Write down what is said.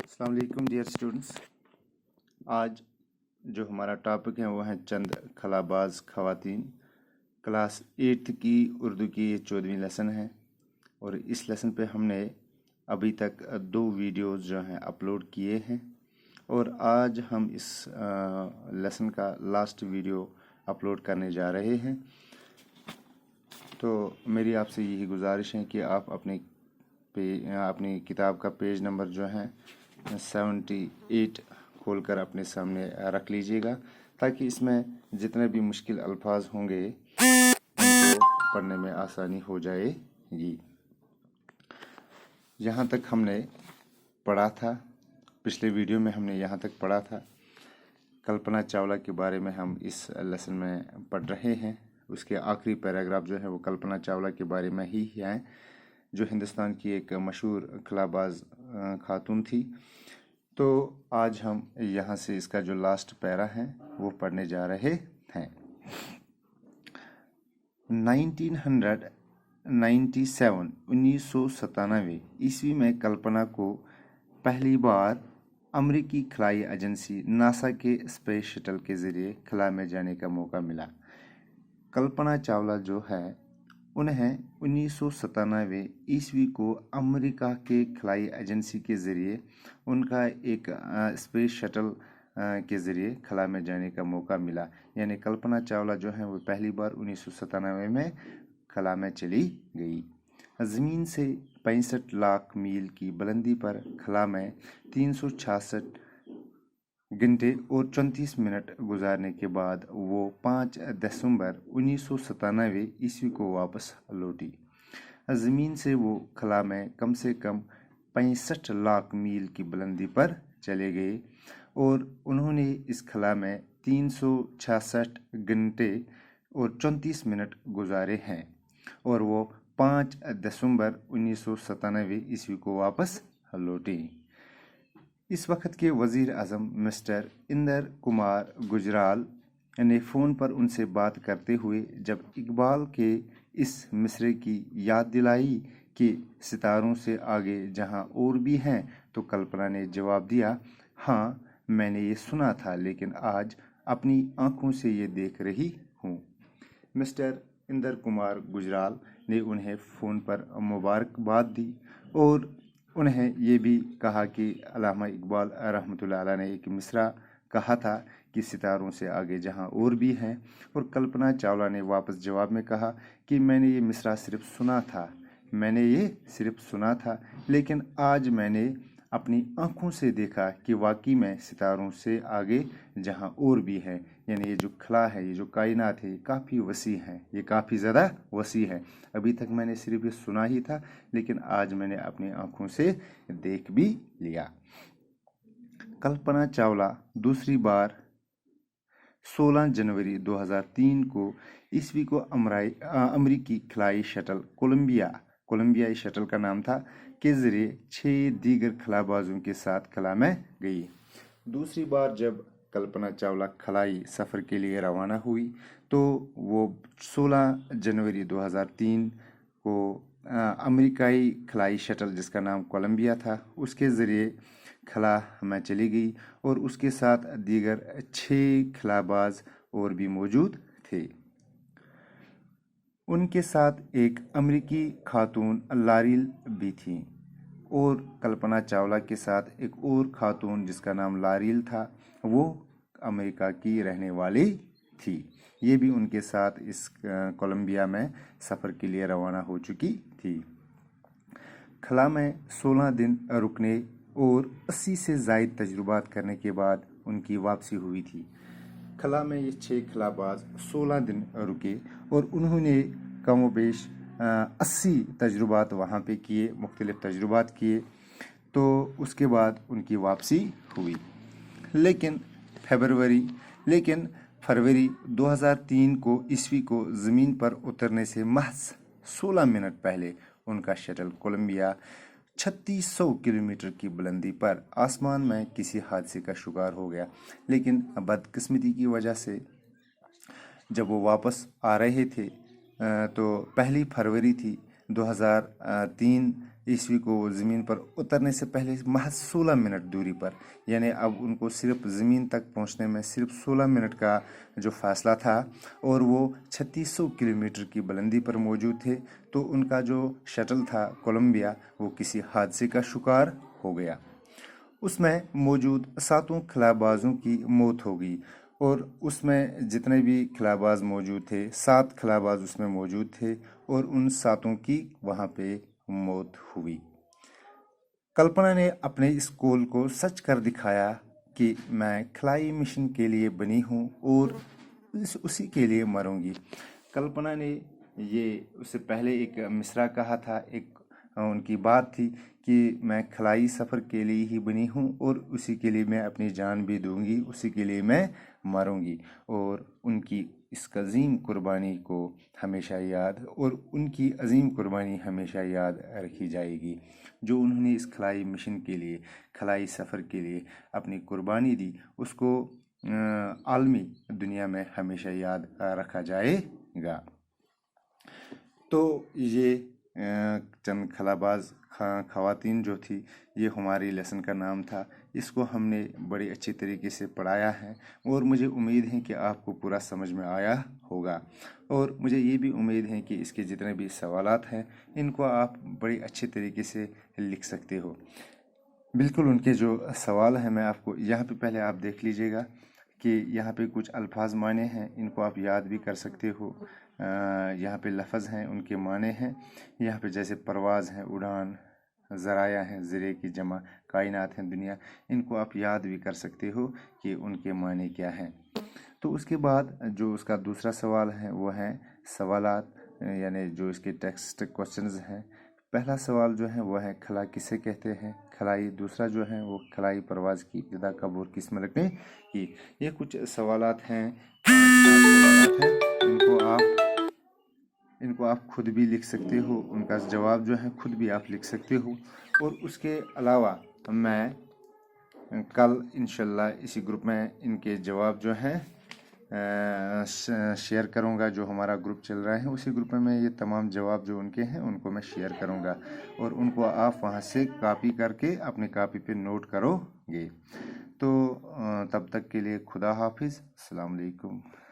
अस्सलाम वालेकुम dear students. आज जो हमारा टॉपिक है वो है चंद खलाबाज ख़वातीन। क्लास 8th की उर्दू की ये 14वीं लेसन है और इस लेसन पे हमने अभी तक 2 वीडियोस जो हैं अपलोड किए हैं और आज हम इस लेसन का लास्ट वीडियो अपलोड करने जा रहे हैं। तो मेरी आपसे यही गुजारिश है कि आप अपनी किताब का पेज नंबर जो है 78 खोलकर अपने सामने रख लीजिएगा ताकि इसमें जितने भी मुश्किल अल्फाज होंगे उनको पढ़ने में आसानी हो जाएगी। यहाँ तक हमने पढ़ा था, पिछले वीडियो में हमने यहाँ तक पढ़ा था कल्पना चावला के बारे में। हम इस लेसन में पढ़ रहे हैं। उसके आखिरी पैराग्राफ जो है वो कल्पना चावला के बारे में ही है, जो हिंदुस्तान की एक मशहूर खलाबाज खातून थी। तो आज हम यहाँ से इसका जो लास्ट पैरा है वो पढ़ने जा रहे हैं। 1997 ईस्वी में कल्पना को पहली बार अमेरिकी खलाई एजेंसी नासा के स्पेस शटल के ज़रिए खला में जाने का मौका मिला। कल्पना चावला जो है उन्हें 1997 ईस्वी को अमेरिका के खलाई एजेंसी के ज़रिए उनका एक स्पेस शटल के ज़रिए खला में जाने का मौका मिला। यानी कल्पना चावला जो है वो पहली बार 1997 में खला में चली गई। ज़मीन से 65 लाख मील की बुलंदी पर खला में 366 घंटे और 34 मिनट गुजारने के बाद वो 5 दिसंबर 1997 ईस्वी को वापस लौटी। ज़मीन से वो खला में कम से कम 65 लाख मील की बुलंदी पर चले गए और उन्होंने इस खला में 366 घंटे और 34 मिनट गुजारे हैं और वो 5 दिसंबर 1997 ईस्वी को वापस लौटे। इस वक्त के वज़ीर आज़म मिस्टर इंदर कुमार गुजराल ने फ़ोन पर उनसे बात करते हुए जब इकबाल के इस मिसरे की याद दिलाई कि सितारों से आगे जहां और भी हैं, तो कल्पना ने जवाब दिया, हाँ मैंने ये सुना था लेकिन आज अपनी आंखों से ये देख रही हूँ। मिस्टर इंदर कुमार गुजराल ने उन्हें फ़ोन पर मुबारकबाद दी और उन्हें ये भी कहा कि अल्लामा इकबाल रहमतुल्लाह अलैह ने एक मिसरा कहा था कि सितारों से आगे जहां और भी हैं, और कल्पना चावला ने वापस जवाब में कहा कि मैंने ये मिसरा सिर्फ सुना था लेकिन आज मैंने अपनी आंखों से देखा कि वाकई में सितारों से आगे जहां और भी हैं। यानी ये जो खला है, ये जो कायनात है, ये काफ़ी वसी है, ये काफ़ी ज़्यादा वसी है। अभी तक मैंने सिर्फ ये सुना ही था लेकिन आज मैंने अपनी आंखों से देख भी लिया। कल्पना चावला दूसरी बार 16 जनवरी 2003 को ईस्वी को अमरीकी खलाई शटल कोलंबिया शटल का नाम था के ज़रिए 6 दीगर खलाबाजों के साथ खला में गई। दूसरी बार जब कल्पना चावला खलाई सफ़र के लिए रवाना हुई तो वो 16 जनवरी 2003 को अमेरिकाई खलाई शटल जिसका नाम कोलंबिया था उसके ज़रिए खला में चली गई और उसके साथ दीगर 6 खलाबाज और भी मौजूद थे। उनके साथ एक अमेरिकी खातून लारील भी थी और कल्पना चावला के साथ एक और खातून जिसका नाम लारील था, वो अमेरिका की रहने वाली थी। ये भी उनके साथ इस कोलंबिया में सफ़र के लिए रवाना हो चुकी थी। खला में 16 दिन रुकने और 80 से ज़ायद तजुर्बात करने के बाद उनकी वापसी हुई थी। खला में ये 6 खलाबाज 16 दिन रुके और उन्होंने कम व बेश 80 तजुर्बात वहाँ पे किए, मुख्तलिफ तजुर्बात किए। तो उसके बाद उनकी वापसी हुई लेकिन फरवरी 2003 को ईस्वी को ज़मीन पर उतरने से महज 16 मिनट पहले उनका शटल कोलंबिया 3600 किलोमीटर की बुलंदी पर आसमान में किसी हादसे का शिकार हो गया। लेकिन बदकिस्मती की वजह से जब वो वापस आ रहे थे तो 1 फरवरी थी 2003 ईस्वी को वो ज़मीन पर उतरने से पहले महज 16 मिनट दूरी पर, यानी अब उनको सिर्फ ज़मीन तक पहुंचने में सिर्फ 16 मिनट का जो फासला था, और वो 3600 किलोमीटर की बुलंदी पर मौजूद थे। तो उनका जो शटल था कोलंबिया, वो किसी हादसे का शिकार हो गया। उसमें मौजूद 7 खलाबाजों की मौत हो गई, और उसमें जितने भी खलाबाज मौजूद थे, 7 खलाबाज उसमें मौजूद थे, और उन 7 की वहाँ पे मौत हुई। कल्पना ने अपने इस कॉल को सच कर दिखाया कि मैं खलाई मिशन के लिए बनी हूँ और उसी के लिए मरूंगी। कल्पना ने ये उससे पहले एक मिसरा कहा था, एक उनकी बात थी कि मैं खलाई सफ़र के लिए ही बनी हूँ और उसी के लिए मैं अपनी जान भी दूंगी, उसी के लिए मैं मरूंगी। और उनकी इस अजीम कुर्बानी को हमेशा याद, और उनकी अजीम कुर्बानी हमेशा याद रखी जाएगी, जो उन्होंने इस खलाई मिशन के लिए, खलाई सफ़र के लिए अपनी कुर्बानी दी, उसको आलमी दुनिया में हमेशा याद रखा जाएगा। तो ये चंद खलाबाज ख़वातीन जो थी, ये हमारी लेसन का नाम था। इसको हमने बड़ी अच्छी तरीके से पढ़ाया है, और मुझे उम्मीद है कि आपको पूरा समझ में आया होगा। और मुझे ये भी उम्मीद है कि इसके जितने भी सवालात हैं, इनको आप बड़ी अच्छे तरीके से लिख सकते हो। बिल्कुल उनके जो सवाल हैं, मैं आपको यहाँ पे पहले आप देख लीजिएगा कि यहाँ पे कुछ अल्फाज माने हैं, इनको आप याद भी कर सकते हो। यहाँ पे लफ्ज़ हैं, उनके माने हैं। यहाँ पे जैसे परवाज़ हैं, उड़ान, ज़राया हैं, ज़रे की जमा, कायनात हैं, दुनिया, इनको आप याद भी कर सकते हो कि उनके माने क्या हैं। तो उसके बाद जो उसका दूसरा सवाल है वो है सवालात, यानी जो इसके टेक्स्ट क्वेश्चंस हैं। पहला सवाल जो है वो है खला किसे कहते हैं, खलाई। दूसरा जो है वो खलाई परवाज़ की इब्तिदा कब और किस मुल्क ने की। ये कुछ सवालात हैं, सवालात हैं। इनको आप खुद भी लिख सकते हो, उनका जवाब जो है खुद भी आप लिख सकते हो। और उसके अलावा मैं कल इंशाल्लाह इसी ग्रुप में इनके जवाब जो हैं शेयर करूंगा। जो हमारा ग्रुप चल रहा है, उसी ग्रुप में मैं ये तमाम जवाब जो उनके हैं उनको मैं शेयर करूंगा, और उनको आप वहां से कॉपी करके अपनी कॉपी पे नोट करोगे। तो तब तक के लिए खुदा हाफिज़, अस्सलाम वालेकुम।